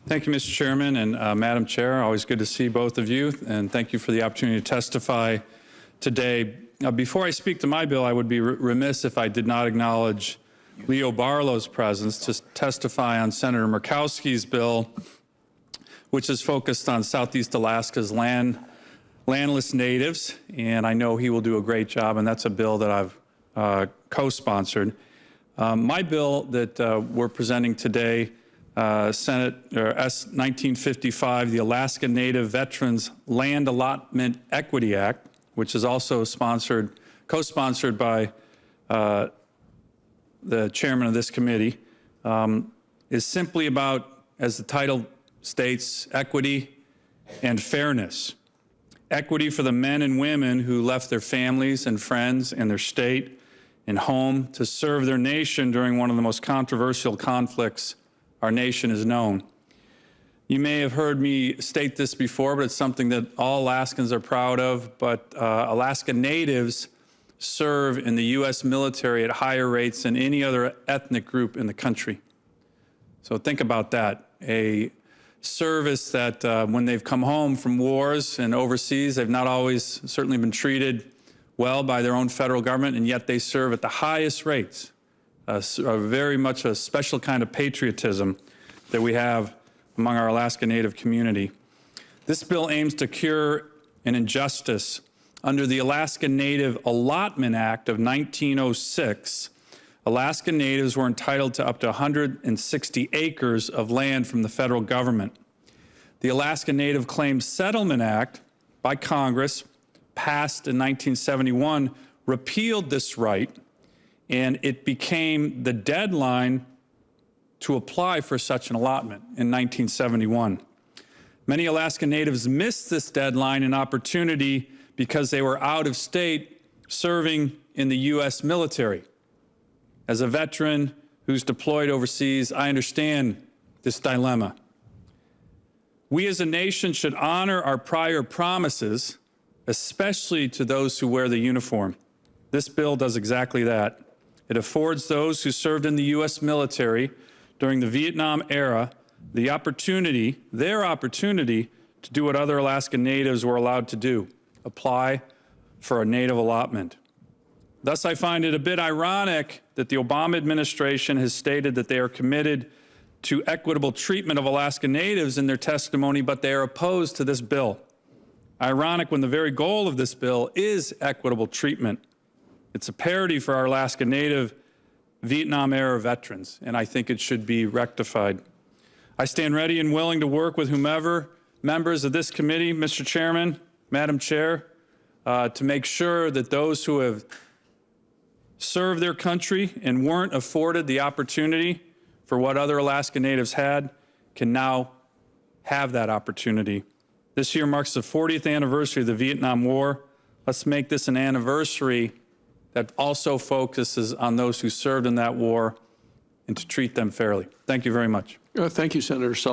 Thank you, Mr. Chairman and Madam Chair. Always good to see both of you, and thank you for the opportunity to testify today. Before I speak to my bill, I would be remiss if I did not acknowledge Leo Barlow's presence to testify on Senator Murkowski's bill, which is focused on Southeast Alaska's landless natives, and I know he will do a great job, and that's a bill that I've co-sponsored. My bill that we're presenting today, Senate S 1955, the Alaska Native Veterans Land Allotment Equity Act, which is also co-sponsored by the chairman of this committee, is simply about, as the title states, equity and fairness. Equity for the men and women who left their families and friends and their state and home to serve their nation during one of the most controversial conflicts our nation has known. You may have heard me state this before, but it's something that all Alaskans are proud of, but Alaska Natives serve in the U.S. military at higher rates than any other ethnic group in the country. So think about that. A service that when they've come home from wars and overseas, they've not always certainly been treated well by their own federal government, and yet they serve at the highest rates. Very much a special kind of patriotism that we have among our Alaska Native community. This bill aims to cure an injustice. Under the Alaska Native Allotment Act of 1906, Alaska Natives were entitled to up to 160 acres of land from the federal government. The Alaska Native Claims Settlement Act by Congress, passed in 1971, repealed this right, and it became the deadline to apply for such an allotment in 1971. Many Alaska Natives missed this deadline and opportunity because they were out of state serving in the U.S. military. As a veteran who's deployed overseas, I understand this dilemma. We as a nation should honor our prior promises, especially to those who wear the uniform. This bill does exactly that. It affords those who served in the U.S. military during the Vietnam era the opportunity, their opportunity, to do what other Alaska Natives were allowed to do, apply for a Native allotment. Thus, I find it a bit ironic that the Obama administration has stated that they are committed to equitable treatment of Alaska Natives in their testimony, but they are opposed to this bill. Ironic when the very goal of this bill is equitable treatment. It's a parody for our Alaska Native Vietnam-era veterans, and I think it should be rectified. I stand ready and willing to work with whomever members of this committee, Mr. Chairman, Madam Chair, to make sure that those who have served their country and weren't afforded the opportunity for what other Alaska Natives had can now have that opportunity. This year marks the 40th anniversary of the Vietnam War. Let's make this an anniversary that also focuses on those who served in that war and to treat them fairly. Thank you very much. Thank you, Senator Sullivan.